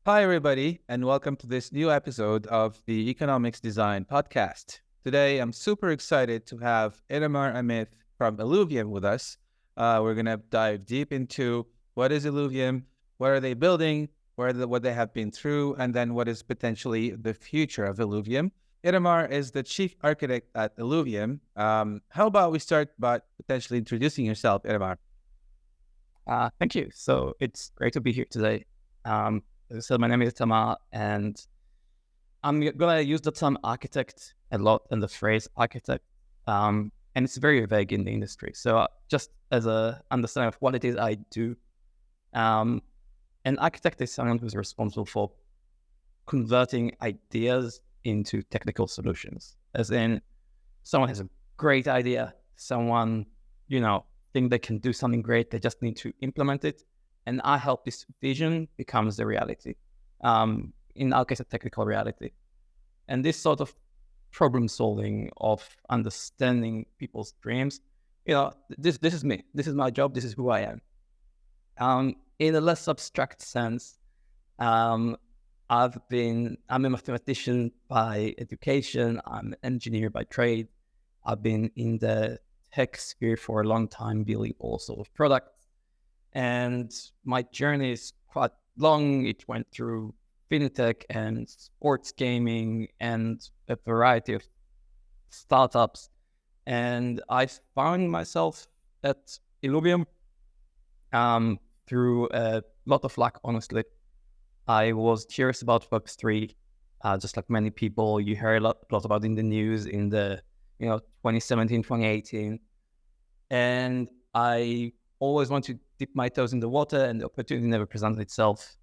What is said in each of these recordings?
Hi, everybody, and welcome to this new episode of the Economics Design Podcast. Today, I'm super excited to have Itamar Amit from Illuvium with us. We're going to dive deep into what is Illuvium, what are they building, what they have been through, and then what is potentially the future of Illuvium. Itamar is the chief architect at Illuvium. How about we start by potentially introducing yourself, Itamar? Thank you. So it's great to be here today. So my name is Tama, and I'm gonna use the term architect a lot and the phrase architect, and it's very vague in the industry. So just as a understanding of what it is I do, an architect is someone who's responsible for converting ideas into technical solutions. As in, someone has a great idea, someone think they can do something great, they just need to implement it. And I help this vision becomes the reality. In our case, a technical reality. And this sort of problem solving of understanding people's dreams, this is me. This is my job. This is who I am. In a less abstract sense, I'm a mathematician by education. I'm an engineer by trade. I've been in the tech sphere for a long time, building all sorts of products. And my journey is quite long. It went through fintech and sports gaming and a variety of startups. And I found myself at Illuvium through a lot of luck, honestly. I was curious about Web3, just like many people. You hear a lot about in the news in the 2017, 2018. And I always want to dip my toes in the water, and the opportunity never presented itself.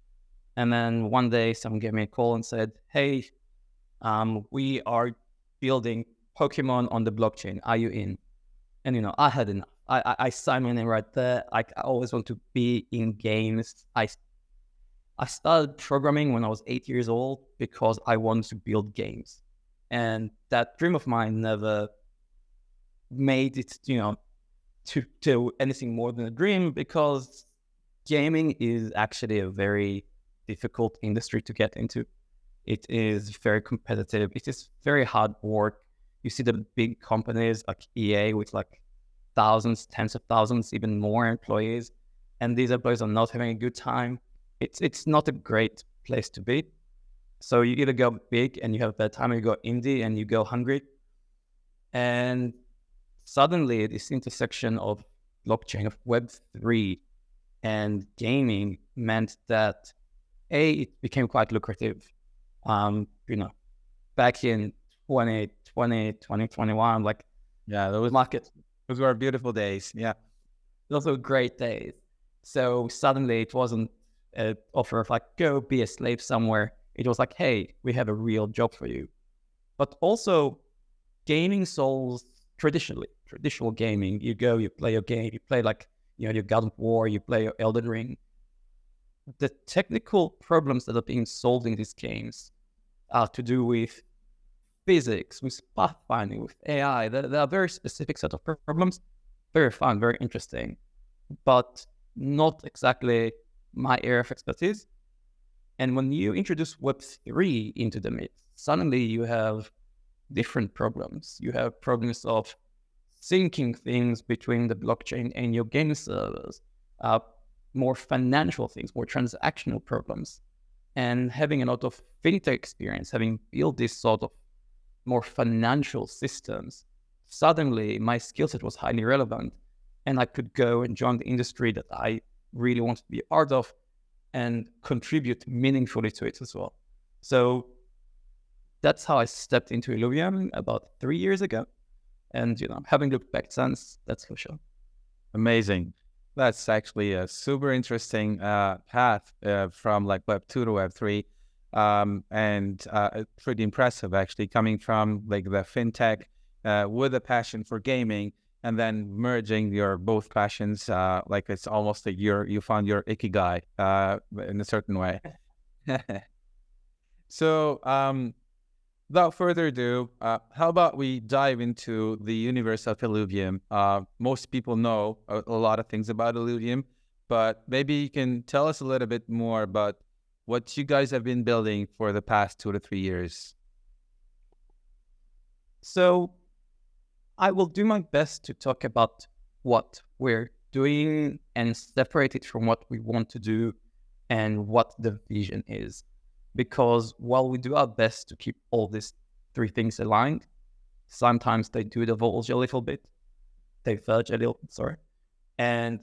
And then one day someone gave me a call and said, hey, we are building Pokemon on the blockchain. Are you in? And, I had enough. I signed my name right there. I always want to be in games. I started programming when I was 8 years old because I wanted to build games. And that dream of mine never made it, to anything more than a dream, because gaming is actually a very difficult industry to get into. It is very competitive. It is very hard work. You see the big companies like EA with like thousands, tens of thousands, even more employees, and these employees are not having a good time. It's not a great place to be. So you either go big and you have a bad time, or you go indie and you go hungry. And suddenly this intersection of blockchain, of Web3 and gaming meant that it became quite lucrative. Back in 2020, 2021, those were beautiful days. Yeah. Those were great days. So suddenly it wasn't an offer of like, go be a slave somewhere. It was like, hey, we have a real job for you. But also gaming solves traditional gaming. You go, you play your game, you play your God of War, you play your Elden Ring. The technical problems that are being solved in these games are to do with physics, with pathfinding, with AI. There are very specific set of problems, very fun, very interesting, but not exactly my area of expertise. And when you introduce Web3 into the mix, suddenly you have different problems. You have problems of syncing things between the blockchain and your game servers, more financial things, more transactional problems. And having a lot of fintech experience, having built this sort of more financial systems, suddenly my skill set was highly relevant, and I could go and join the industry that I really wanted to be a part of and contribute meaningfully to it as well. So that's how I stepped into Illuvium about 3 years ago. And, having looked back since, that's for sure. Amazing. That's actually a super interesting path from like Web 2 to Web 3. And pretty impressive, actually, coming from like the fintech with a passion for gaming, and then merging your both passions. Like it's almost you found your ikigai in a certain way. So, without further ado, how about we dive into the universe of Illuvium? Most people know a lot of things about Illuvium, but maybe you can tell us a little bit more about what you guys have been building for the past 2 to 3 years. So I will do my best to talk about what we're doing and separate it from what we want to do and what the vision is. Because while we do our best to keep all these three things aligned, sometimes they do diverge a little bit. And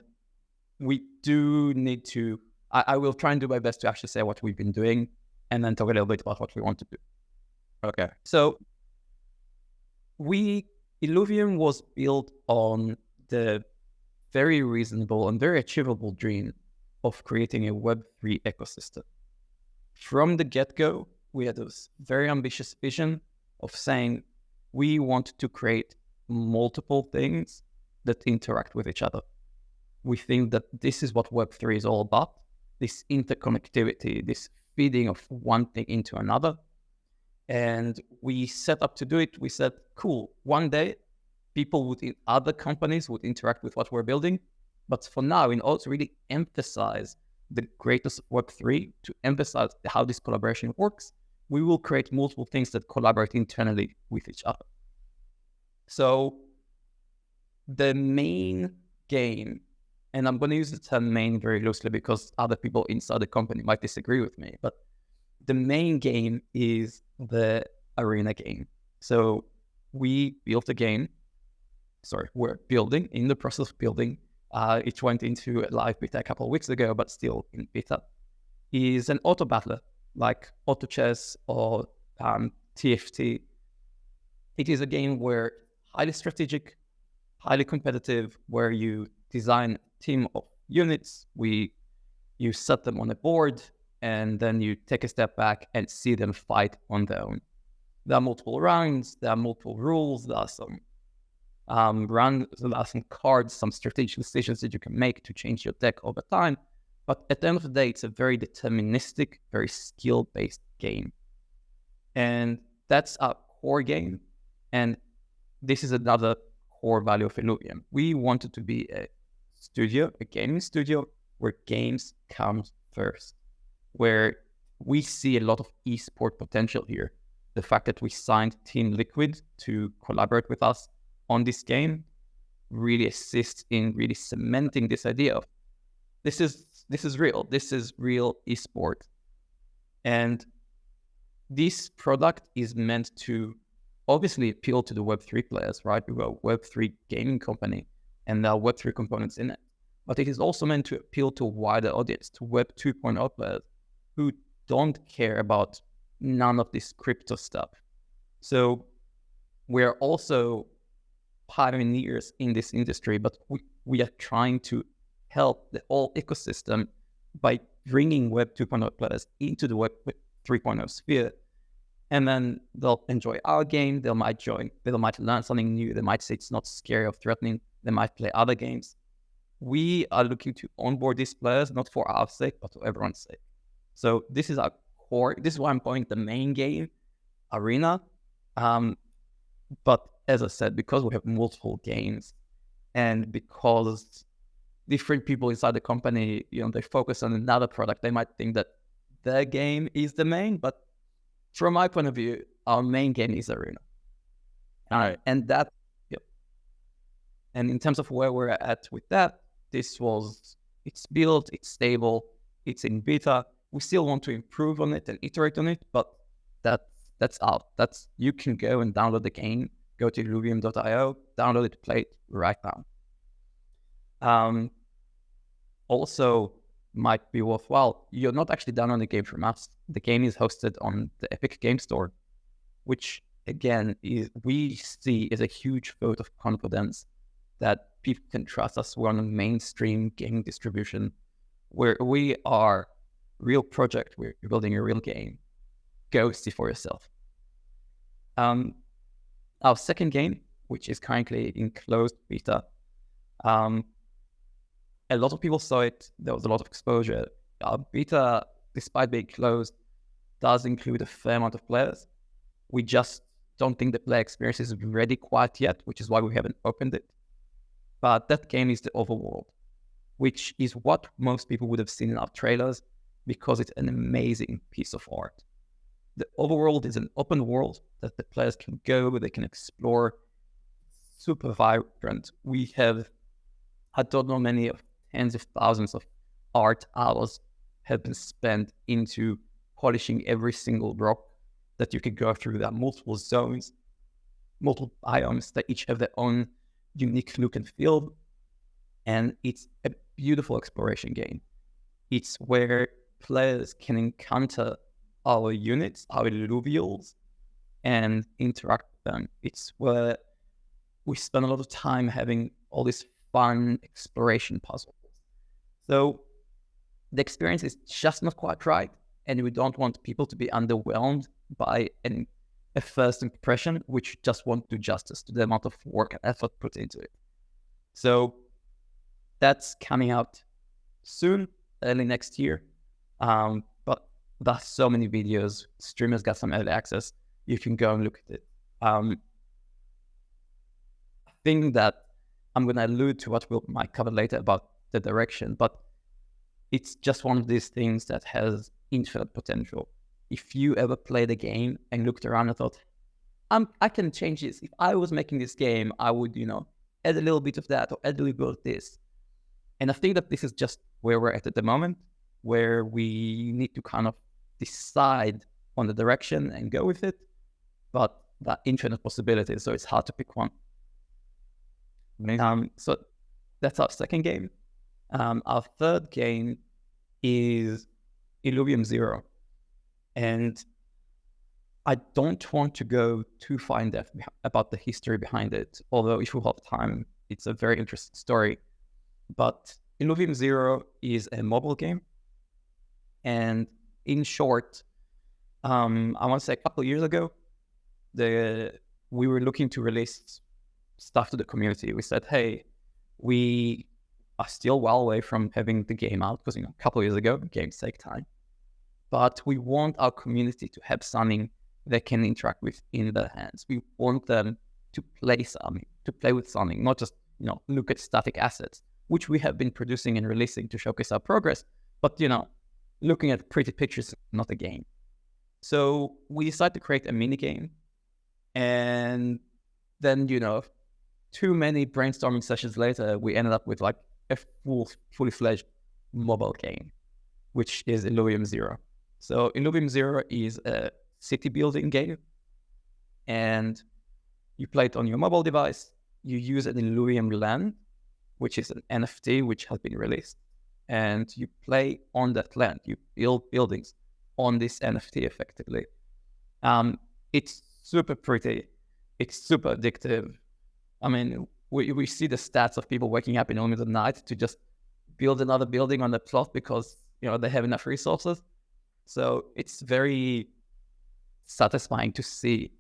we do need to, I will try and do my best to actually say what we've been doing and then talk a little bit about what we want to do. Okay. So Illuvium was built on the very reasonable and very achievable dream of creating a Web3 ecosystem. From the get-go, we had this very ambitious vision of saying we want to create multiple things that interact with each other. We think that this is what Web3 is all about, this interconnectivity, this feeding of one thing into another. And we set up to do it. We said, cool, one day people in other companies would interact with what we're building. But for now, in order to really emphasize the greatness of Web3, to emphasize how this collaboration works, we will create multiple things that collaborate internally with each other. So the main game, and I'm going to use the term main very loosely because other people inside the company might disagree with me, but the main game is the arena game. So we built a game. We're building, in the process of building. It went into live beta a couple of weeks ago, but still in beta. Is an auto battler like auto chess or TFT. It is a game where highly strategic, highly competitive, where you design a team of units. You set them on a board, and then you take a step back and see them fight on their own. There are multiple rounds, there are multiple rules, there are some there are some cards, some strategic decisions that you can make to change your deck over time. But at the end of the day, it's a very deterministic, very skill-based game. And that's our core game. And this is another core value of Illuvium. We wanted to be a gaming studio, where games come first, where we see a lot of esport potential here. The fact that we signed Team Liquid to collaborate with us on this game really assists in really cementing this idea of this is real esport. And this product is meant to obviously appeal to the Web3 players, right? We're a Web3 gaming company and there are Web3 components in it. But it is also meant to appeal to a wider audience, to Web 2.0 players who don't care about none of this crypto stuff. So we're also pioneers in this industry, but we are trying to help the whole ecosystem by bringing Web 2.0 players into the Web 3.0 sphere. And then they'll enjoy our game, they might learn something new, they might say it's not scary or threatening, they might play other games. We are looking to onboard these players, not for our sake, but for everyone's sake. So this is our core. This is why I'm calling it the main game, Arena. But as I said, because we have multiple games and because different people inside the company, they focus on another product, they might think that their game is the main, but from my point of view, our main game is Arena. All right. And in terms of where we're at with that, it's built, it's stable, it's in beta. We still want to improve on it and iterate on it, but that's out. You can go and download the game, go to illuvium.io, download it, play it right now. Also, might be worthwhile, you're not actually downloading the game from us. The game is hosted on the Epic Game Store, which again we see is a huge vote of confidence that people can trust us. We're on a mainstream gaming distribution where we are real project. We're building a real game. Go see for yourself. Our second game, which is currently in closed beta, a lot of people saw it. There was a lot of exposure. Our beta, despite being closed, does include a fair amount of players. We just don't think the player experience is ready quite yet, which is why we haven't opened it. But that game is the Overworld, which is what most people would have seen in our trailers. because it's an amazing piece of art. The overworld is an open world that the players can go, they can explore. Super vibrant. We have, I don't know, many of tens of thousands of art hours have been spent into polishing every single rock that you can go through. There are multiple zones, multiple biomes that each have their own unique look and feel. And it's a beautiful exploration game. It's where players can encounter our units, our illuvials, and interact with them. It's where we spend a lot of time having all these fun exploration puzzles. So the experience is just not quite right, and we don't want people to be underwhelmed by a first impression, which just won't do justice to the amount of work and effort put into it. So that's coming out soon, early next year. But there's so many videos. Streamers got some early access. You can go and look at it. I think that I'm going to allude to what we might cover later about the direction, but it's just one of these things that has infinite potential. If you ever played a game and looked around and thought, I can change this. If I was making this game, I would, add a little bit of that or add a little bit of this. And I think that this is just where we're at the moment, where we need to kind of decide on the direction and go with it, but there are infinite possibilities, so it's hard to pick one. So that's our second game. Our third game is Illuvium 0. And I don't want to go too far in depth about the history behind it, although if we have time, it's a very interesting story. But Illuvium 0 is a mobile game. And in short, I want to say a couple of years ago, we were looking to release stuff to the community. We said, hey, we are still well away from having the game out because, a couple of years ago, games take time. But we want our community to have something they can interact with in their hands. We want them to play something, to play with something, not just, look at static assets, which we have been producing and releasing to showcase our progress. But, looking at pretty pictures is not a game. So we decided to create a mini game. And then, too many brainstorming sessions later, we ended up with like a fully fledged mobile game, which is Illuvium 0. So Illuvium 0 is a city building game, and you play it on your mobile device. You use an Illuvium land, which is an NFT which has been released, and you play on that land. You build buildings on this NFT effectively. It's super pretty. It's super addictive. I mean, we see the stats of people waking up in the middle of the night to just build another building on the plot because, they have enough resources. So it's very satisfying to see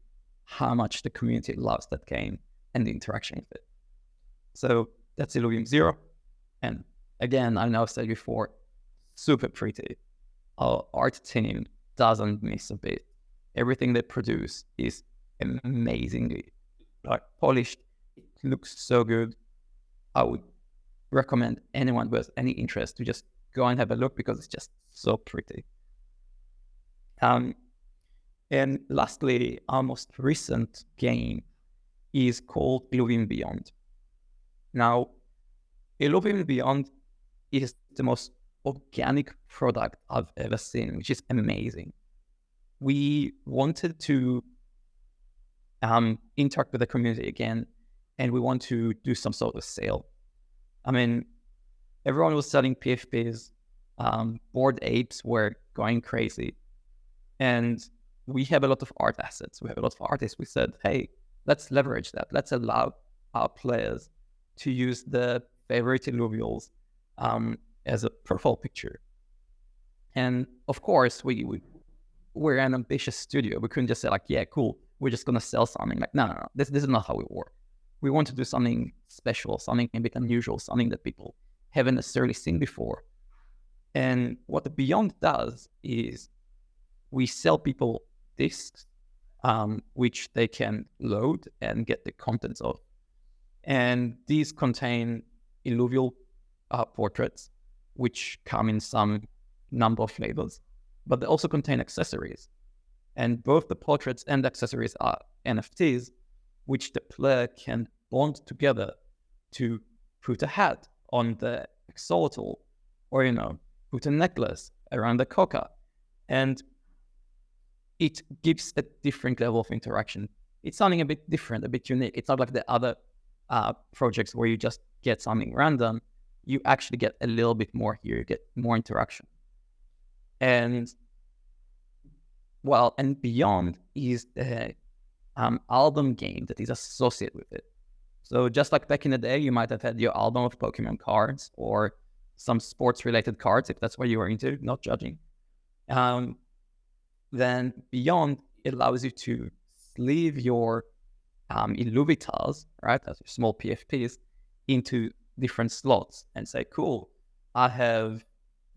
how much the community loves that game and the interaction with it. So that's Illuvium 0. And again, I know I've said before, super pretty. Our art team doesn't miss a bit. Everything they produce is amazingly polished. It looks so good. I would recommend anyone who has any interest to just go and have a look because it's just so pretty. And lastly, our most recent game is called Illuvium Beyond. Now, Illuvium Beyond is the most organic product I've ever seen, which is amazing. We wanted to interact with the community again, and we want to do some sort of sale. I mean, everyone was selling PFPs, Bored Apes were going crazy, and we have a lot of art assets. We have a lot of artists. We said, hey, let's leverage that. Let's allow our players to use the favorite illuvials as a profile picture. And of course, we're an ambitious studio. We couldn't just say like, yeah, cool, we're just going to sell something. Like, no. This is not how we work. We want to do something special, something a bit unusual, something that people haven't necessarily seen before. And what the Beyond does is we sell people discs, which they can load and get the contents of. And these contain illuvial portraits, which come in some number of flavors, but they also contain accessories. And both the portraits and accessories are NFTs, which the player can bond together to put a hat on the axolotl, or, put a necklace around the coca. And it gives a different level of interaction. It's something a bit different, a bit unique. It's not like the other projects where you just get something random. You actually get a little bit more here. You get more interaction. And beyond is the album game that is associated with it. So just like back in the day, you might have had your album of Pokemon cards or some sports-related cards, if that's what you were into, not judging. Then beyond, it allows you to sleeve your Illuvitars, right, as your small PFPs, into different slots and say, cool, I have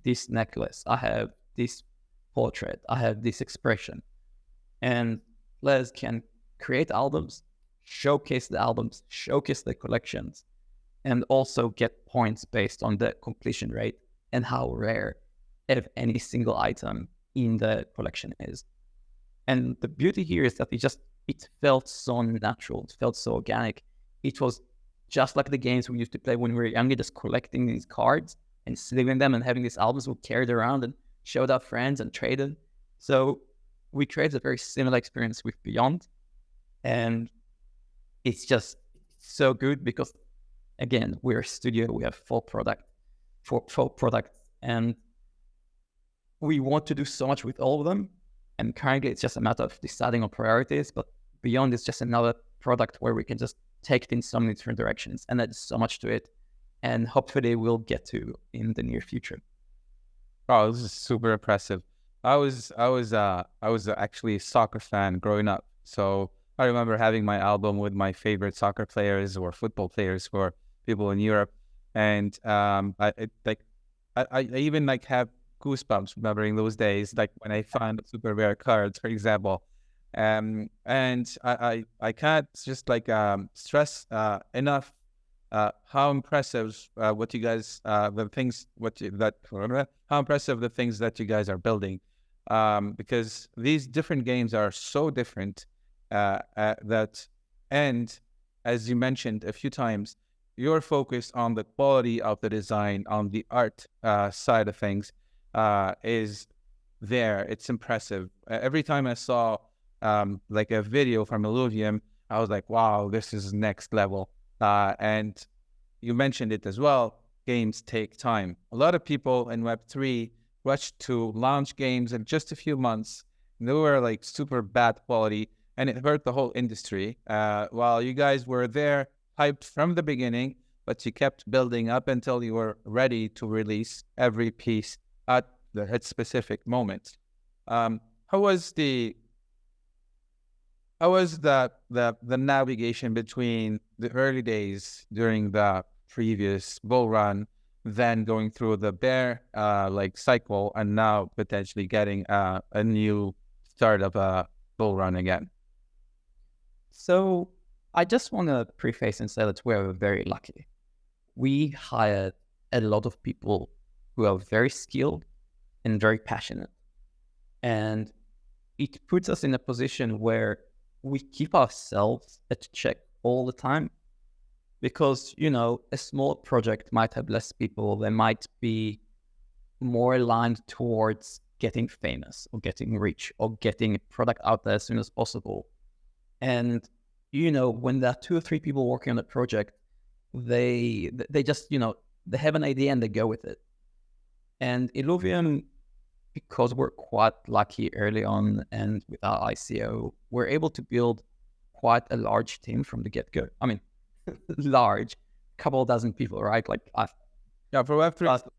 this necklace, I have this portrait, I have this expression. And players can create albums, showcase the collections, and also get points based on the completion rate and how rare if any single item in the collection is. And the beauty here is that it felt so natural, it felt so organic. It was just like the games we used to play when we were younger, just collecting these cards and sleeving them and having these albums we carried around and showed our friends and traded. So we created a very similar experience with Beyond. And it's just so good because, again, we're a studio, we have four products, and we want to do so much with all of them. And currently it's just a matter of deciding on priorities, but Beyond is just another product where we can just take it in so many different directions, and there's so much to it. And hopefully we'll get to in the near future. Oh, this is super impressive. I was actually a soccer fan growing up. So I remember having my album with my favorite soccer players or football players for people in Europe. And I even have goosebumps remembering those days, like when I found super rare cards, for example. And I can't just stress enough how impressive how impressive the things that you guys are building, because these different games are so different and as you mentioned a few times, you're focused on the quality of the design, on the art side of things is there. It's impressive. Every time I saw a video from Illuvium, I was like, wow, this is next level. And you mentioned it as well, games take time. A lot of people in Web3 rushed to launch games in just a few months. They were super bad quality, and it hurt the whole industry. While you guys were there, hyped from the beginning, but you kept building up until you were ready to release every piece at its specific moment. How was the navigation between the early days during the previous bull run, then going through the bear cycle, and now potentially getting a new start of a bull run again? So I just want to preface and say that we're very lucky. We hired a lot of people who are very skilled and very passionate. And it puts us in a position where we keep ourselves at check all the time. Because, a small project might have less people. They might be more aligned towards getting famous or getting rich or getting a product out there as soon as possible. And, when there are 2 or 3 people working on a project, they just, they have an idea and they go with it. And Illuvium, because we're quite lucky early on and with our ICO, we're able to build quite a large team from the get-go. I mean, large, couple dozen people, right? For Web3.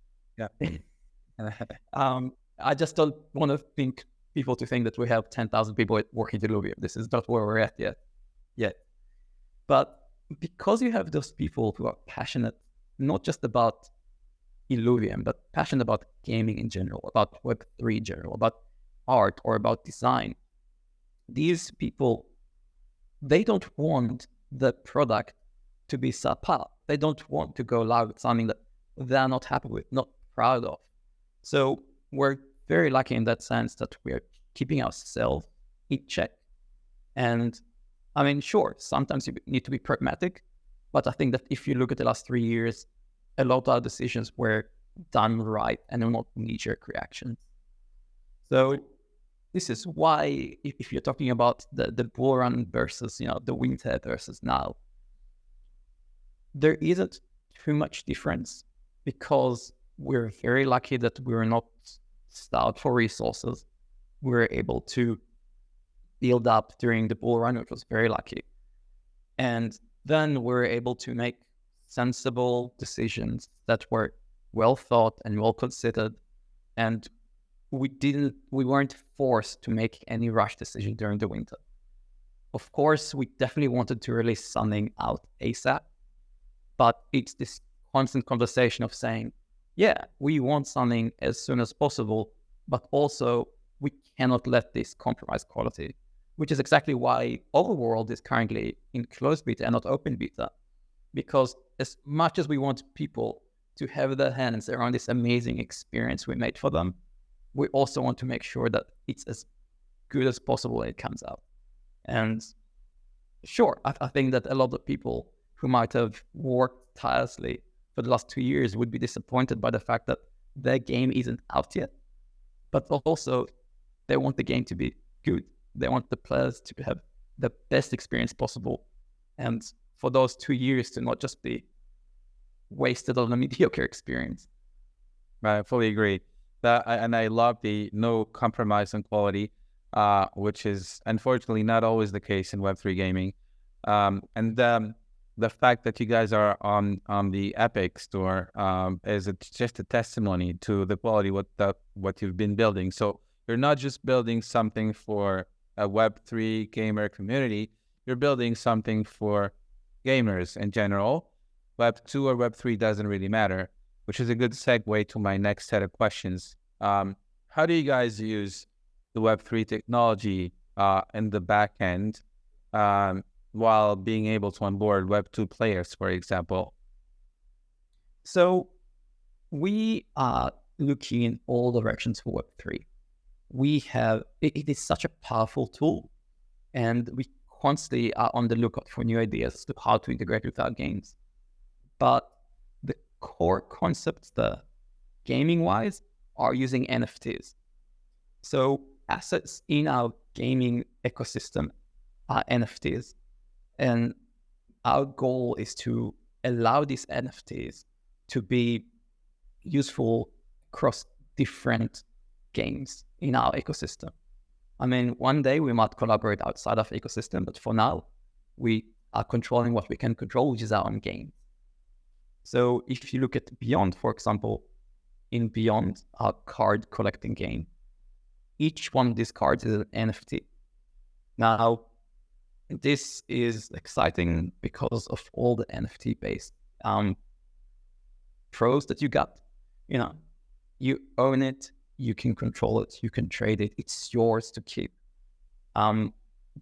I just don't want to think people to think that we have 10,000 people working at Illuvium. This is not where we're at yet. But because you have those people who are passionate, not just about Illuvium, but passionate about gaming in general, about Web3 in general, about art or about design, these people, they don't want the product to be subpar. They don't want to go live with something that they're not happy with, not proud of. So we're very lucky in that sense that we're keeping ourselves in check. And I mean, sure, sometimes you need to be pragmatic, but I think that if you look at the last 3 years, a lot of our decisions were done right and not knee-jerk reactions. So this is why, if you're talking about the bull run versus, the winter versus now, there isn't too much difference because we're very lucky that we're not starved for resources. We're able to build up during the bull run, which was very lucky. And then we're able to make sensible decisions that were well thought and well considered. And we weren't forced to make any rush decision during the winter. Of course, we definitely wanted to release something out ASAP, but it's this constant conversation of saying, yeah, we want something as soon as possible, but also we cannot let this compromise quality, which is exactly why Overworld is currently in closed beta and not open beta, because as much as we want people to have their hands around this amazing experience we made for them, we also want to make sure that it's as good as possible when it comes out. And sure, I think that a lot of people who might have worked tirelessly for the last 2 years would be disappointed by the fact that their game isn't out yet. But also, they want the game to be good. They want the players to have the best experience possible. And for those 2 years to not just be wasted on a mediocre experience. I fully agree. And I love the no compromise on quality, which is unfortunately not always the case in Web3 gaming. And the fact that you guys are on the Epic store is just a testimony to the quality what you've been building. So you're not just building something for a Web3 gamer community, you're building something for gamers in general. Web2 or Web3 doesn't really matter, which is a good segue to my next set of questions. How do you guys use the Web3 technology in the back end while being able to onboard Web2 players, for example? So we are looking in all directions for Web3. It is such a powerful tool, and we constantly are on the lookout for new ideas as to how to integrate with our games. But the core concepts, the gaming-wise, are using NFTs. So assets in our gaming ecosystem are NFTs. And our goal is to allow these NFTs to be useful across different games in our ecosystem. I mean, one day we might collaborate outside of ecosystem, but for now, we are controlling what we can control, which is our own game. So if you look at Beyond, for example, in Beyond, our card collecting game, each one of these cards is an NFT. Now, this is exciting because of all the NFT-based pros that you got. You own it, you can control it, you can trade it, it's yours to keep.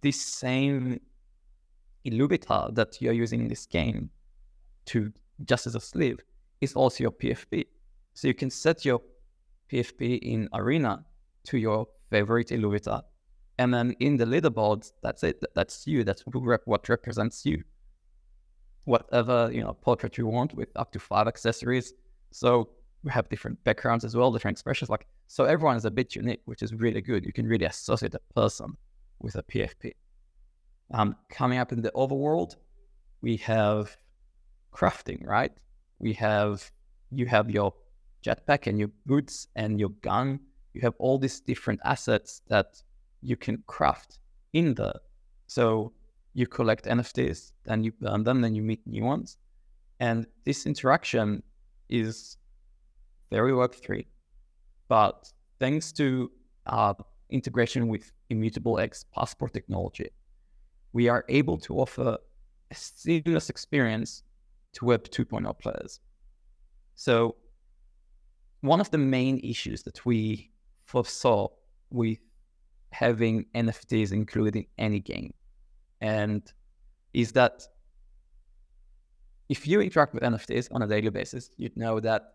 This same Illuvium that you're using in this game to just as a sleeve is also your PFP. So you can set your PFP in Arena to your favorite Illuvium. And then in the leaderboards, that's it. That's you. That's what represents you. Whatever, portrait you want with up to 5 accessories. So we have different backgrounds as well, different expressions. So everyone is a bit unique, which is really good. You can really associate a person with a PFP. Coming up in the overworld, we have crafting, right? You have your jetpack and your boots and your gun. You have all these different assets that you can craft in there. So you collect NFTs, then you burn them, then you meet new ones. And this interaction is very Web3. But thanks to integration with Immutable X passport technology, we are able to offer a seamless experience to Web 2.0 players. So one of the main issues that we foresaw with having NFTs included in any game, and is that if you interact with NFTs on a daily basis, you'd know that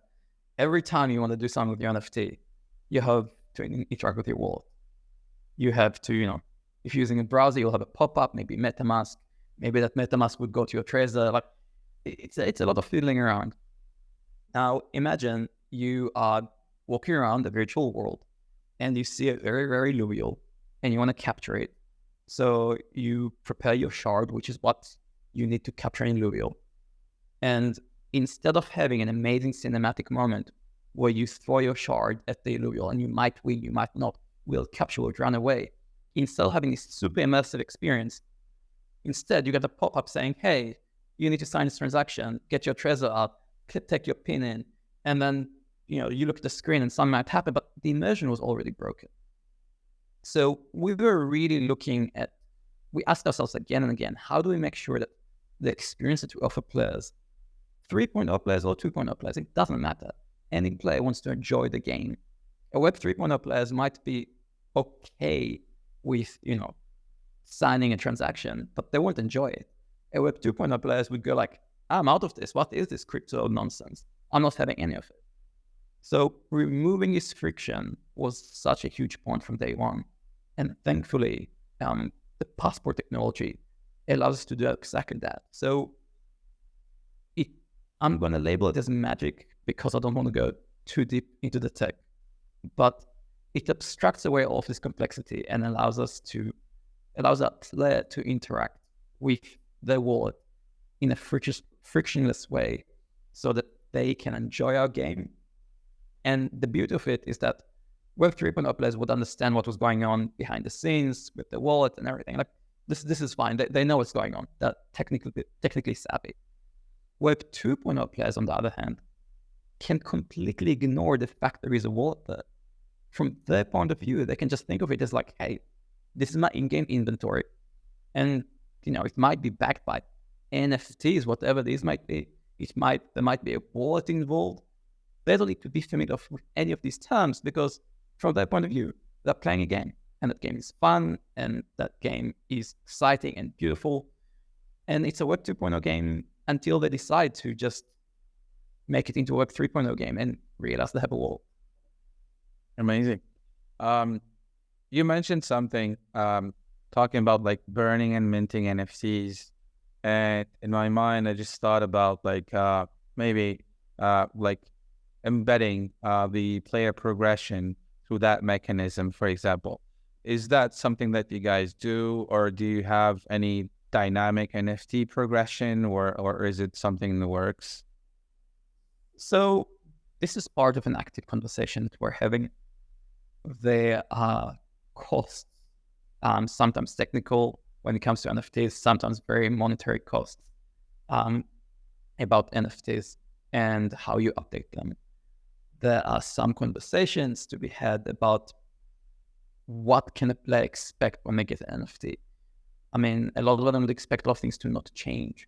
every time you want to do something with your NFT, you have to interact with your wallet. You have to, if you're using a browser, you'll have a pop-up, maybe MetaMask. Maybe that MetaMask would go to your Trezor. Like it's a lot of fiddling around. Now, imagine you are walking around the virtual world and you see a very, very Illuvium and you want to capture it. So you prepare your shard, which is what you need to capture in Illuvium. And instead of having an amazing cinematic moment where you throw your shard at the Illuvium and you might win, you might not, will capture it, run away, instead of having this super immersive experience, instead you get a pop-up saying, hey, you need to sign this transaction, get your Trezor out, take your pin in, and then you look at the screen and something might happen, but the immersion was already broken. So we were really we asked ourselves again and again, how do we make sure that the experience that we offer players, 3.0 players or 2.0 players, it doesn't matter. Any player wants to enjoy the game. A Web 3.0 players might be okay with, signing a transaction, but they won't enjoy it. A Web 2.0 players would go like, I'm out of this. What is this crypto nonsense? I'm not having any of it. So removing this friction was such a huge point from day one. And thankfully, the passport technology allows us to do exactly that. So I'm going to label it as magic because I don't want to go too deep into the tech, but it abstracts away all of this complexity and allows a player to interact with their wallet in a frictionless way so that they can enjoy our game. And the beauty of it is that Web 3.0 players would understand what was going on behind the scenes with the wallet and everything. Like this is fine. They know what's going on. They're technically savvy. Web 2.0 players, on the other hand, can completely ignore the fact there is a wallet there. From their point of view, they can just think of it as like, hey, this is my in-game inventory. And, it might be backed by NFTs, whatever these might be. There might be a wallet involved. They don't need to be familiar with any of these terms because from their point of view, they're playing a game and that game is fun and that game is exciting and beautiful. And it's a Web 2.0 game until they decide to just make it into a Web 3.0 game and realize they have a wall. Amazing. You mentioned something talking about like burning and minting NFTs. And in my mind, I just thought about maybe embedding the player progression through that mechanism, for example. Is that something that you guys do, or do you have any dynamic NFT progression, or is it something in the works? So this is part of an active conversation that we're having. There are costs, sometimes technical when it comes to NFTs, sometimes very monetary costs about NFTs and how you update them. There are some conversations to be had about what can a player expect when they get an NFT. I mean, a lot of them would expect a lot of things to not change.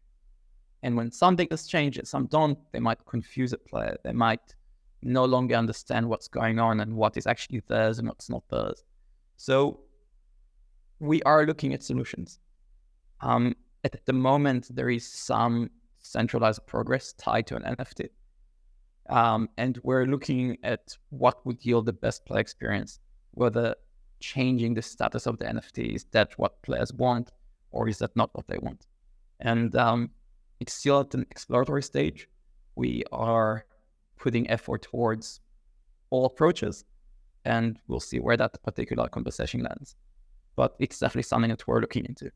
And when something does change and some don't, they might confuse a player. They might no longer understand what's going on and what is actually theirs and what's not theirs. So we are looking at solutions. At the moment, there is some centralized progress tied to an NFT. And we're looking at what would yield the best player experience, whether changing the status of the NFT, is that what players want, or is that not what they want? And it's still at an exploratory stage. We are putting effort towards all approaches, and we'll see where that particular conversation lands. But it's definitely something that we're looking into.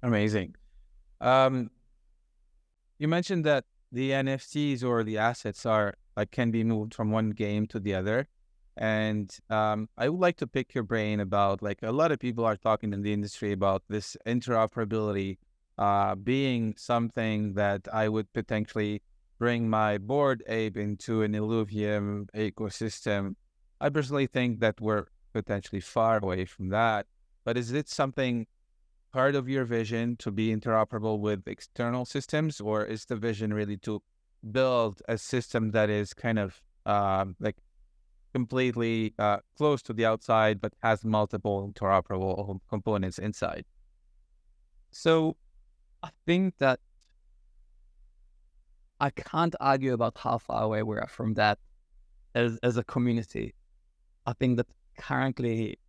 Amazing. You mentioned that the NFTs or the assets can be moved from one game to the other. And I would like to pick your brain about a lot of people are talking in the industry about this interoperability being something that I would potentially bring my Bored Ape into an Illuvium ecosystem. I personally think that we're potentially far away from that. But is it something part of your vision to be interoperable with external systems, or is the vision really to build a system that is kind of completely close to the outside, but has multiple interoperable components inside? So I think that I can't argue about how far away we are from that as a community. I think that currently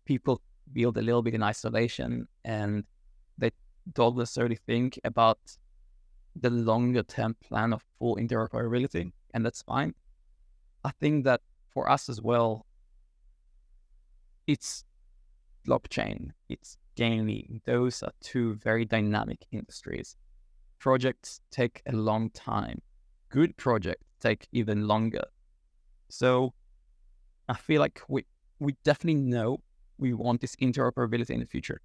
people build a little bit in isolation and they don't necessarily think about the longer term plan of full interoperability, and that's fine. I think that for us as well, it's blockchain, it's gaming. Those are two very dynamic industries. Projects take a long time. Good projects take even longer. So I feel like we definitely know we want this interoperability in the future.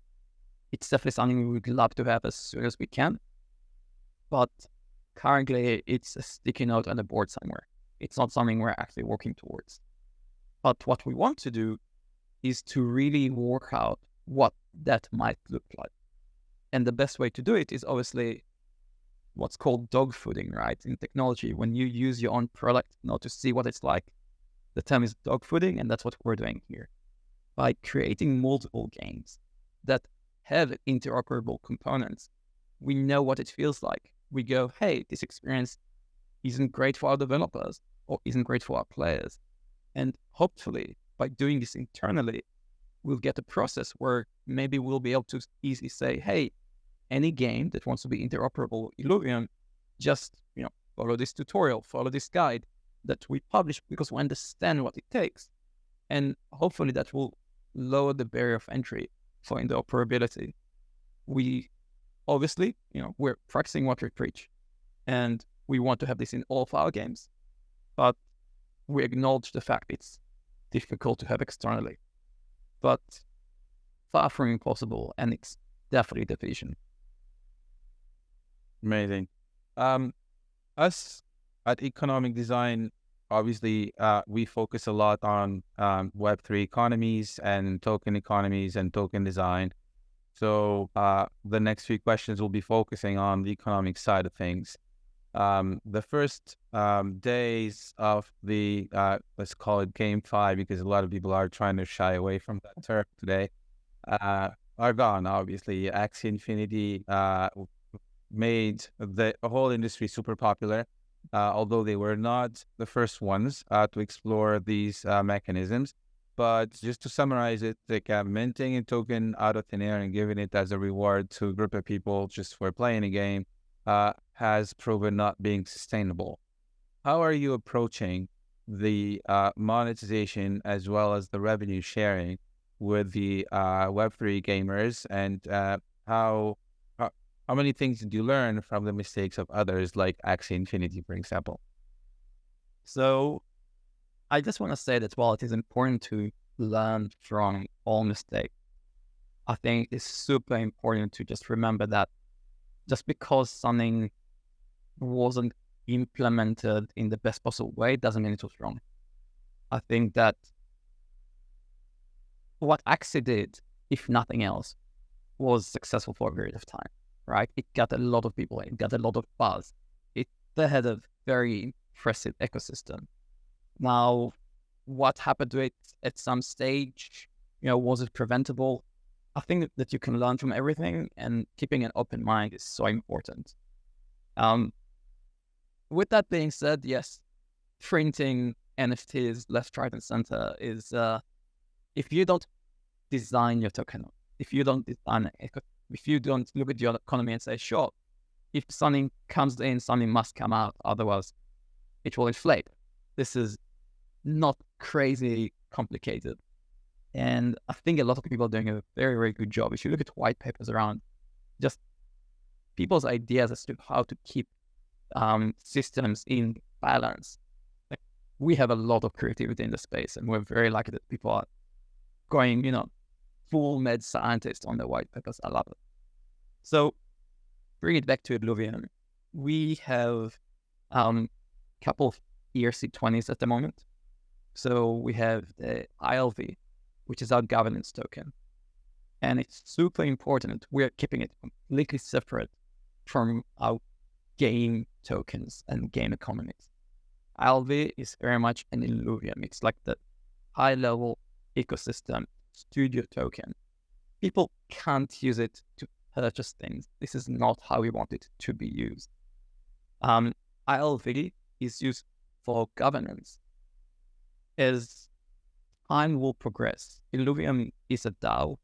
It's definitely something we would love to have as soon as we can. But currently, it's a sticky note on the board somewhere. It's not something we're actually working towards. But what we want to do is to really work out what that might look like. And the best way to do it is obviously what's called dog fooding, right? In technology, when you use your own product to see what it's like, the term is dog fooding, and that's what we're doing here. By creating multiple games that have interoperable components, we know what it feels like. We go, hey, this experience isn't great for our developers or isn't great for our players. And hopefully, by doing this internally, we'll get a process where maybe we'll be able to easily say, hey, any game that wants to be interoperable with Illuvium, just follow this tutorial, follow this guide that we publish, because we understand what it takes. And hopefully that will lower the barrier of entry for interoperability. We obviously, we're practicing what we preach, and we want to have this in all of our games, but we acknowledge the fact it's difficult to have externally, but far from impossible, and it's definitely the vision. Amazing. Us at Economic Design, obviously, we focus a lot on Web3 economies and token economies and token design. So the next few questions will be focusing on the economic side of things. The first days of the, let's call it Game 5, because a lot of people are trying to shy away from that term today, are gone, obviously. Axie Infinity made the whole industry super popular, although they were not the first ones to explore these mechanisms. But just to summarize it, like minting a token out of thin air and giving it as a reward to a group of people just for playing a game has proven not being sustainable. How are you approaching the monetization as well as the revenue sharing with the Web3 gamers, and how many things did you learn from the mistakes of others, like Axie Infinity, for example? So I just want to say that while it is important to learn from all mistakes, I think it's super important to just remember that just because something wasn't implemented in the best possible way doesn't mean it was wrong. I think that what Axie did, if nothing else, was successful for a period of time, right? It got a lot of people, it got a lot of buzz. They had a very impressive ecosystem. Now, what happened to it at some stage? Was it preventable? I think that you can learn from everything, and keeping an open mind is so important. With that being said, yes, printing NFTs left, right, and center is, if you don't design your token, if you don't look at your economy and say, sure, if something comes in, something must come out, otherwise it will inflate. This is not crazy complicated. And I think a lot of people are doing a very, very good job. If you look at white papers around, just people's ideas as to how to keep systems in balance. Like, we have a lot of creativity in the space, and we're very lucky that people are going, full mad scientist on the white papers. I love it. So bring it back to Illuvium. We have a couple of ERC20s at the moment. So we have the ILV, which is our governance token. And it's super important. We're keeping it completely separate from our game tokens and game economies. ILV is very much an Illuvium. It's like the high-level ecosystem studio token. People can't use it to purchase things. This is not how we want it to be used. ILV is used for governance. As time will progress. Illuvium is a DAO,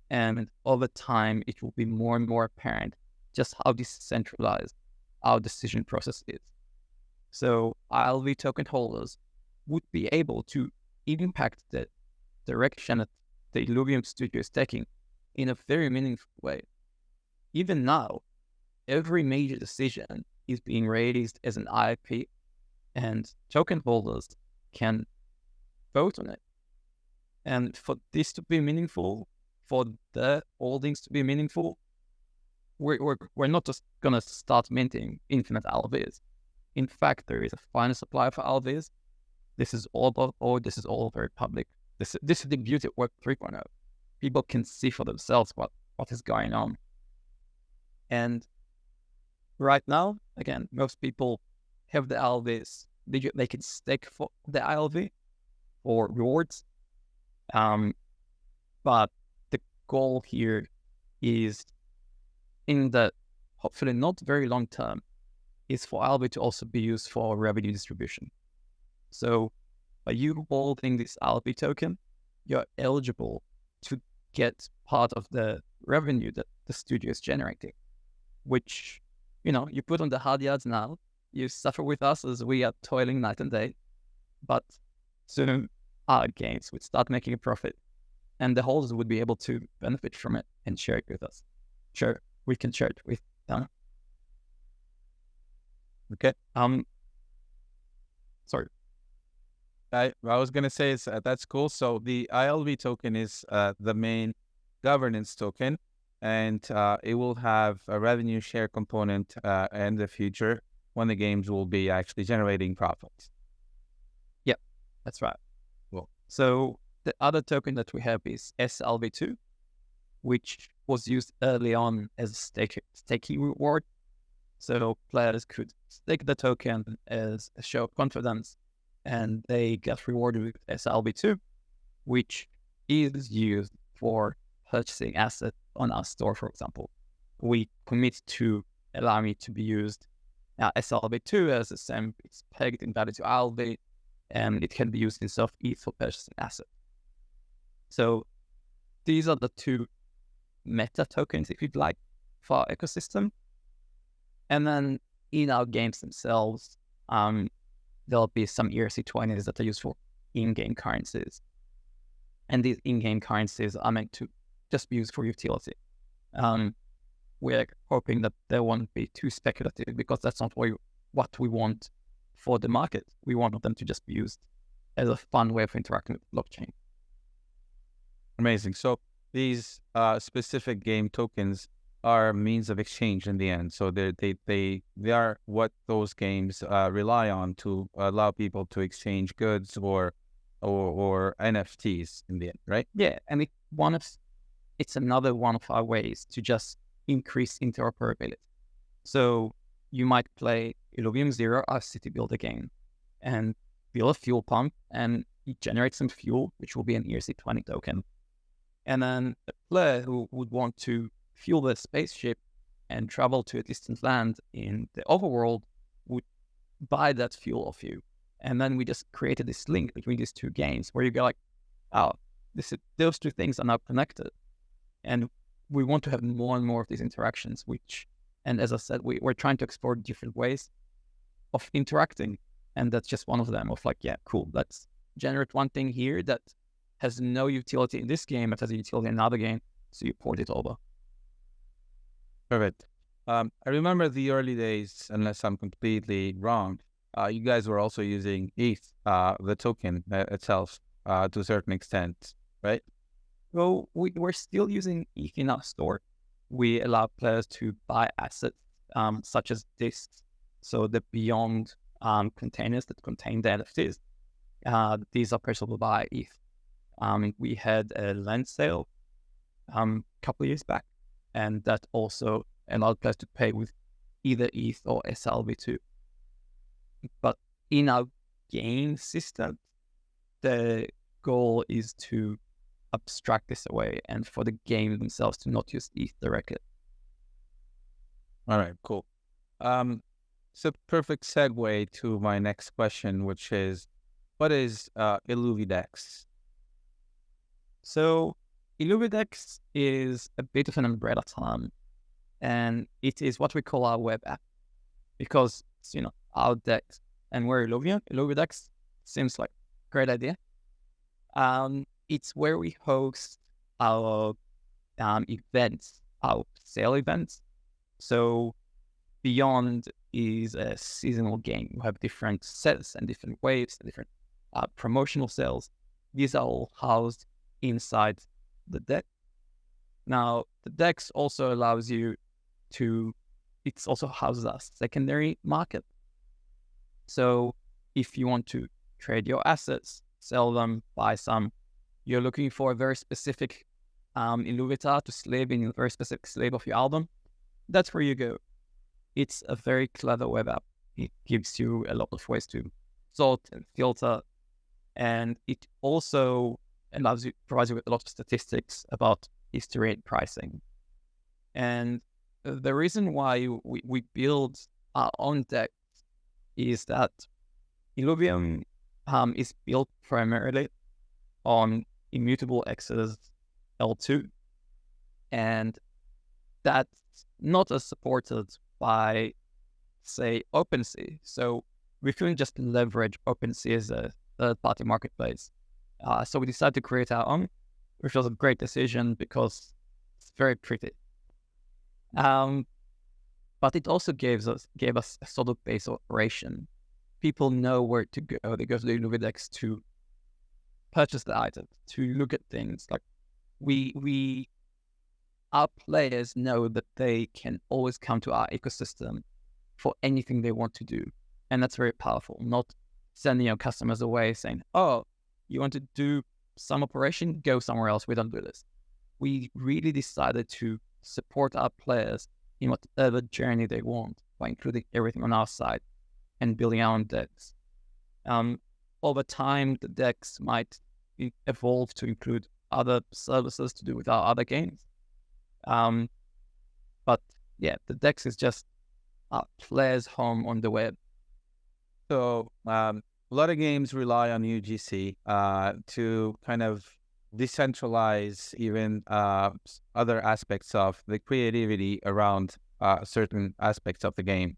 and over time, it will be more and more apparent just how decentralized our decision process is. So ILV token holders would be able to impact the direction that the Illuvium studio is taking in a very meaningful way. Even now, every major decision is being raised as an IP, and token holders can vote on it. And for this to be meaningful, for the holdings to be meaningful, we're not just gonna start minting infinite LVs. In fact, there is a finite supply for LVs. This is all about, this is all very public. This is the beauty of Web 3.0. People can see for themselves what is going on. And right now, again, most people have the LVs. They can stake for the ILV or rewards. But the goal here is, in the hopefully not very long term, is for ILV to also be used for revenue distribution. So by you holding this ILV token, you're eligible to get part of the revenue that the studio is generating, which, you put on the hard yards now. You suffer with us as we are toiling night and day, but soon our games would start making a profit, and the holders would be able to benefit from it and share it with us. Sure, we can share it with them. Okay. Sorry. I was gonna say that's cool. So the ILV token is the main governance token, and it will have a revenue share component in the future when the games will be actually generating profits. Yep, that's right. Cool. So the other token that we have is SLV2, which was used early on as a staking reward. So players could stake the token as a show of confidence, and they get rewarded with SLV2, which is used for purchasing assets on our store, for example. We commit to allowing it to be used SLV2 as the same, it's pegged in value to ILV, and it can be used instead of ETH for purchasing assets. So these are the two meta tokens, if you'd like, for our ecosystem. And then in our games themselves, there'll be some ERC20s that are used for in-game currencies. And these in-game currencies are meant to just be used for utility. We're hoping that they won't be too speculative, because that's not what we want for the market. We want them to just be used as a fun way of interacting with blockchain. Amazing. So these specific game tokens are means of exchange in the end. So they are what those games rely on to allow people to exchange goods or NFTs in the end, right? Yeah, and it's another one of our ways to just increase interoperability. So you might play Illuvium Zero, our city builder game, and build a fuel pump, and it generates some fuel, which will be an ERC20 token. And then a player who would want to fuel their spaceship and travel to a distant land in the overworld would buy that fuel off you. And then we just created this link between these two games where you go like, oh, those two things are now connected. And we want to have more and more of these interactions, and as I said, we're trying to explore different ways of interacting. And that's just one of them, of like, yeah, cool, let's generate one thing here that has no utility in this game, but has a utility in another game. So you port it over. Perfect. I remember the early days, unless I'm completely wrong, you guys were also using ETH, the token itself, to a certain extent, right? Well, we're still using ETH in our store. We allow players to buy assets such as this, so the beyond containers that contain the NFTs. These are purchasable by ETH. We had a land sale a couple of years back, and that also allowed players to pay with either ETH or SLV2. But in our game system, the goal is to abstract this away and for the game themselves to not use ETH directly. All right, cool. It's a perfect segue to my next question, which is, what is Illuvidex? So Illuvidex is a bit of an umbrella term, and it is what we call our web app because it's, our Dex, and we're Illuvium. Illuvidex seems like a great idea. It's where we host our events, our sale events. So Beyond is a seasonal game. We have different sets and different waves and different promotional sales. These are all housed inside the deck. Now, the Dex also allows you it also houses a secondary market. So if you want to trade your assets, sell them, buy some, you're looking for a very specific Illuvita to slave in a very specific slave of your album, that's where you go. It's a very clever web app. It gives you a lot of ways to sort and filter, and it also provides you with a lot of statistics about history and pricing. And the reason why we build our own deck is that Illuvium is built primarily on immutable X's L2, and that's not as supported by, say, OpenSea. So we couldn't just leverage OpenSea as a third-party marketplace. So we decided to create our own, which was a great decision because it's very pretty. But it also gave us a sort of base operation. People know where to go. They go to the Illuvidex to purchase the items, to look at things. Like our players know that they can always come to our ecosystem for anything they want to do. And that's very powerful. Not sending your customers away saying, oh, you want to do some operation? Go somewhere else. We don't do this. We really decided to support our players in whatever journey they want by including everything on our side and building our own decks. Over time, the decks might evolve to include other services to do with our other games. But yeah, the Dex is just a player's home on the web. So a lot of games rely on UGC to kind of decentralize even other aspects of the creativity around certain aspects of the game.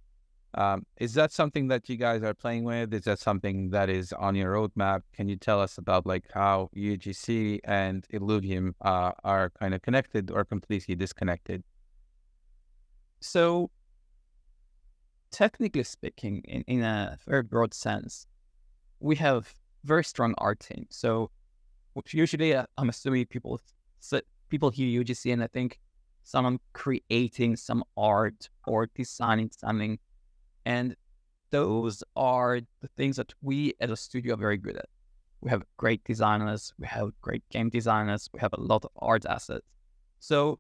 Is that something that you guys are playing with? Is that something that is on your roadmap? Can you tell us about like how UGC and Illuvium are kind of connected or completely disconnected? So technically speaking, in a very broad sense, we have very strong art team. So usually I'm assuming people hear UGC and I think someone creating some art or designing something. And those are the things that we as a studio are very good at. We have great designers, we have great game designers, we have a lot of art assets. So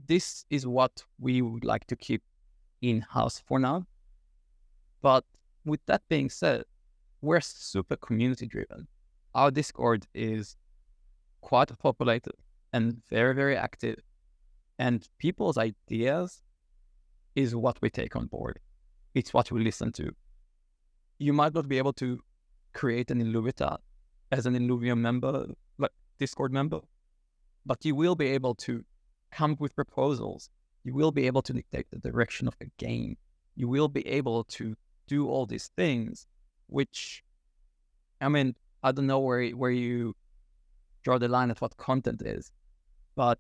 this is what we would like to keep in-house for now. But with that being said, we're super community driven. Our Discord is quite populated and very, very active. And people's ideas is what we take on board. It's what we listen to. You might not be able to create an Illuvita as an Illuvium member, like Discord member, but you will be able to come up with proposals. You will be able to dictate the direction of the game. You will be able to do all these things, which, I mean, I don't know where you draw the line at what content is, but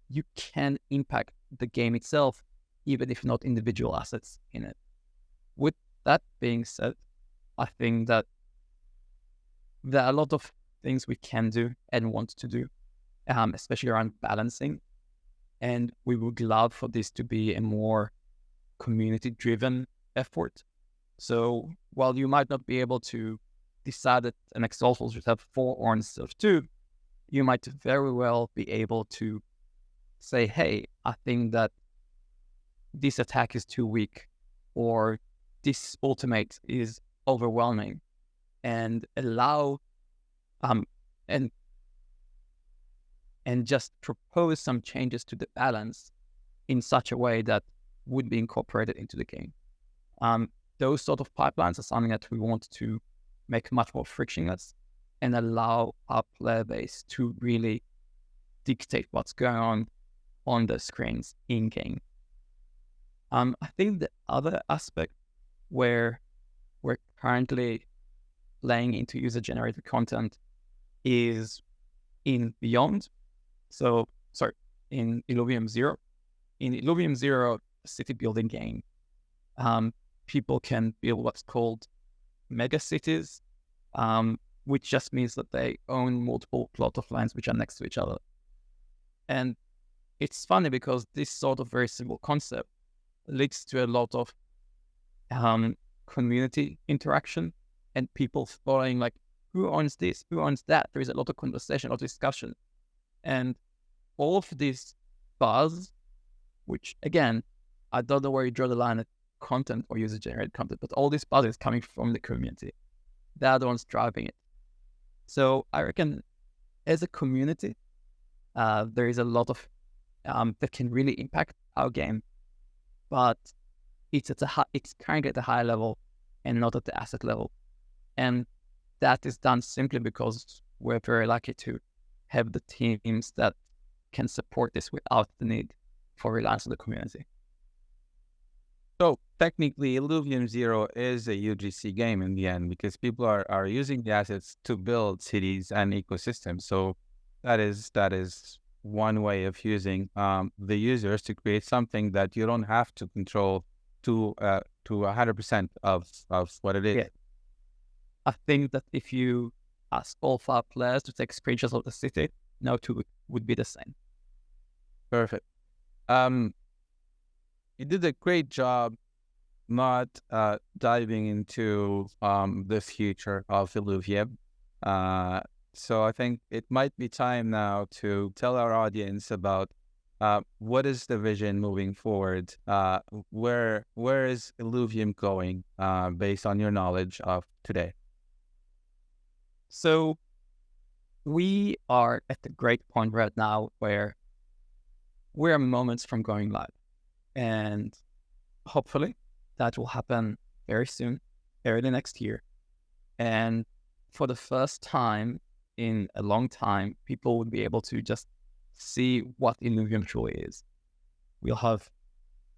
you can impact the game itself, even if not individual assets in it. With that being said, I think that there are a lot of things we can do and want to do, especially around balancing. And we would love for this to be a more community-driven effort. So while you might not be able to decide that an Exaltals should have 4 or instead of 2, you might very well be able to say, hey, I think that this attack is too weak, or this ultimate is overwhelming, and allow and just propose some changes to the balance in such a way that would be incorporated into the game. Those sort of pipelines are something that we want to make much more frictionless. and allow our player base to really dictate what's going on the screens in game. I think the other aspect where we're currently laying into user-generated content is in Beyond. In Illuvium Zero. In Illuvium Zero, a city building game, people can build what's called mega cities, which just means that they own multiple plot of lands which are next to each other. And it's funny because this sort of very simple concept leads to a lot of community interaction and people following, like, who owns this, who owns that. There is a lot of conversation, a lot of discussion. And all of this buzz, which again, I don't know where you draw the line at content or user-generated content, but all this buzz is coming from the community. They're the ones driving it. So I reckon as a community, there is a lot of that can really impact our game, but it's currently at a high level and not at the asset level. And that is done simply because we're very lucky to have the teams that can support this without the need for reliance on the community. So technically, Illuvium Zero is a UGC game in the end because people are using the assets to build cities and ecosystems. So that is one way of using the users to create something that you don't have to control to 100% of what it is. Yeah. I think that if you ask all 5 players to take screenshots of the city, no two would be the same. Perfect. You did a great job not diving into the future of Illuvium. So I think it might be time now to tell our audience about what is the vision moving forward. Where is Illuvium going based on your knowledge of today? So we are at the great point right now where we're moments from going live. And hopefully that will happen very soon, early next year. And for the first time in a long time, people would be able to just see what Illuvium truly is. We'll have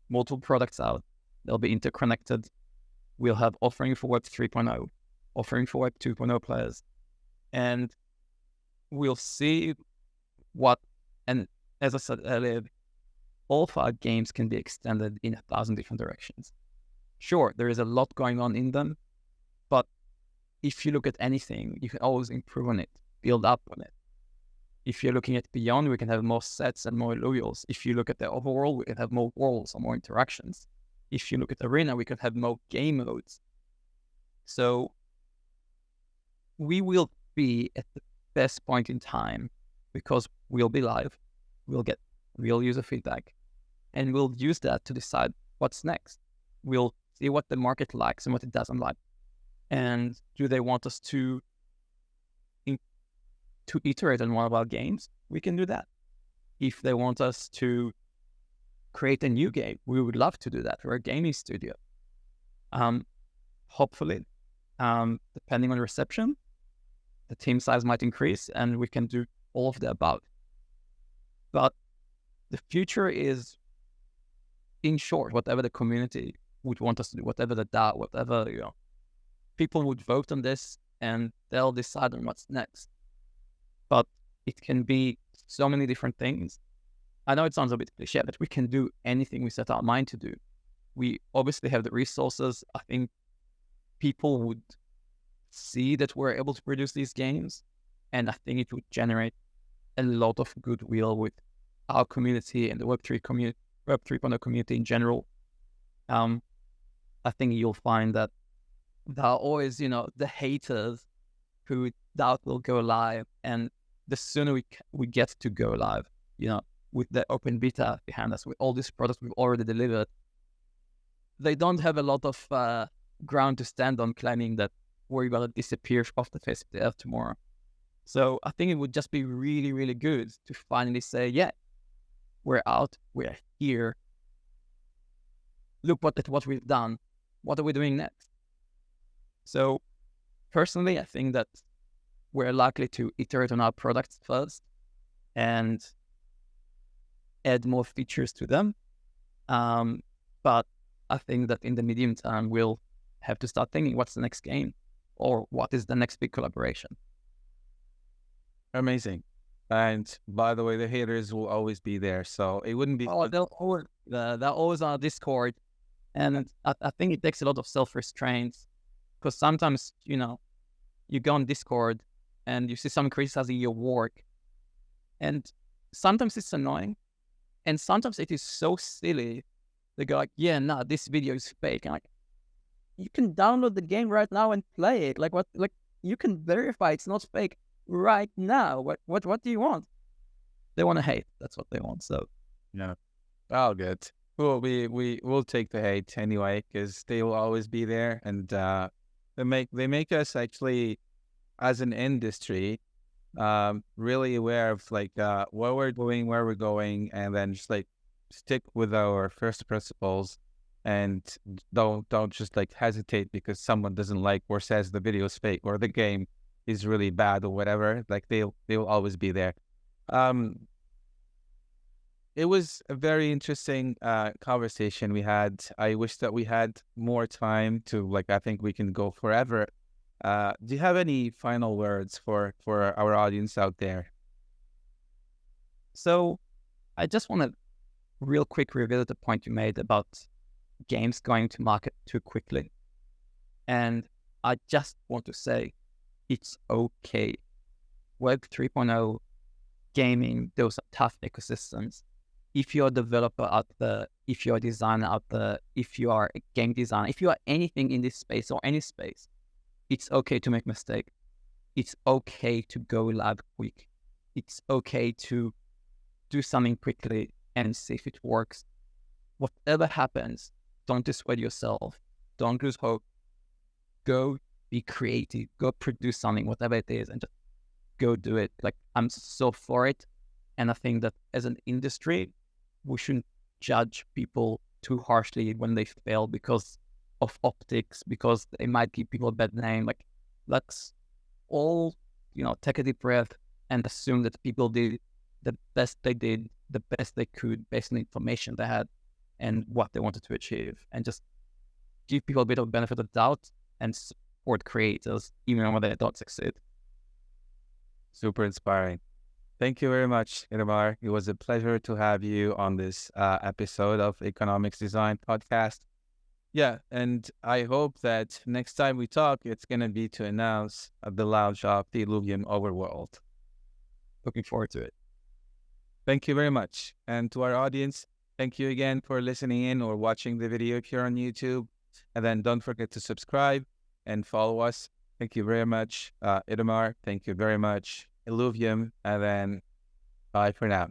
multiple products out. They'll be interconnected. We'll have offering for Web 3.0, offering for Web 2.0 players. And we'll see what, and as I said earlier, all of our games can be extended in 1,000 different directions. Sure, there is a lot going on in them, but if you look at anything, you can always improve on it, build up on it. If you're looking at Beyond, we can have more sets and more illuvials. If you look at the overworld, we can have more worlds or more interactions. If you look at Arena, we can have more game modes. So we will be at the best point in time because we'll be live, we'll get real user feedback, and we'll use that to decide what's next. We'll see what the market likes and what it doesn't like. And do they want us to iterate on one of our games? We can do that. If they want us to create a new game, we would love to do that. We're a gaming studio. Hopefully, depending on reception, the team size might increase and we can do all of the above. But the future is, in short, whatever the community would want us to do, whatever the DAO, whatever, people would vote on this and they'll decide on what's next. But it can be so many different things. I know it sounds a bit cliche, but we can do anything we set our mind to do. We obviously have the resources. I think people would see that we're able to produce these games, and I think it would generate a lot of goodwill with our community and the Web3 community, Web 3.0 community in general. I think you'll find that there are always, the haters who doubt we'll go live, and the sooner we get to go live, with the open beta behind us, with all these products we've already delivered, they don't have a lot of ground to stand on claiming that we're going to disappear off the face of the earth tomorrow. So I think it would just be really, really good to finally say, yeah, we're out, we're here. Look at what we've done. What are we doing next? So personally, I think that we're likely to iterate on our products first and add more features to them. But I think that in the medium term, we'll have to start thinking what's the next game or what is the next big collaboration. Amazing. And by the way, the haters will always be there, so it wouldn't be. Oh, they're always on Discord, and I think it takes a lot of self-restraint because sometimes you go on Discord and you see someone criticizing your work, and sometimes it's annoying, and sometimes it is so silly. They go like, "Yeah, nah, this video is fake." And like, you can download the game right now and play it. Like what? Like you can verify it's not fake right now. What do you want? They want to hate. That's what they want. So Yeah. Oh, good. Well, we will take the hate anyway because they will always be there, and they make us actually, as an industry, really aware of like what we're doing, where we're going, and then just like stick with our first principles, and don't just like hesitate because someone doesn't like or says the video is fake or the game is really bad or whatever. Like they'll always be there. It was a very interesting conversation we had. I wish that we had more time to like. I think we can go forever. Do you have any final words for our audience out there? So I just want to real quick revisit the point you made about games going to market too quickly. And I just want to say it's okay. Web 3.0, gaming, those are tough ecosystems. If you're a developer out there, if you're a designer out there, if you are a game designer, if you are anything in this space or any space, it's okay to make mistakes. It's okay to go live quick. It's okay to do something quickly and see if it works. Whatever happens, don't dissuade yourself. Don't lose hope. Go be creative. Go produce something, whatever it is, and just go do it. Like, I'm so for it. And I think that as an industry, we shouldn't judge people too harshly when they fail because of optics, because they might give people a bad name. Like, let's all, take a deep breath and assume that people did the best they did, the best they could based on the information they had and what they wanted to achieve, and just give people a bit of benefit of doubt and support creators even when they don't succeed. Super inspiring. Thank you very much, Itamar. It was a pleasure to have you on this episode of Economics Design Podcast. Yeah, and I hope that next time we talk, it's going to be to announce the launch of the Illuvium overworld. Looking forward to it. Thank you very much. And to our audience, thank you again for listening in or watching the video if you're on YouTube. And then don't forget to subscribe and follow us. Thank you very much, Itamar. Thank you very much, Illuvium. And then bye for now.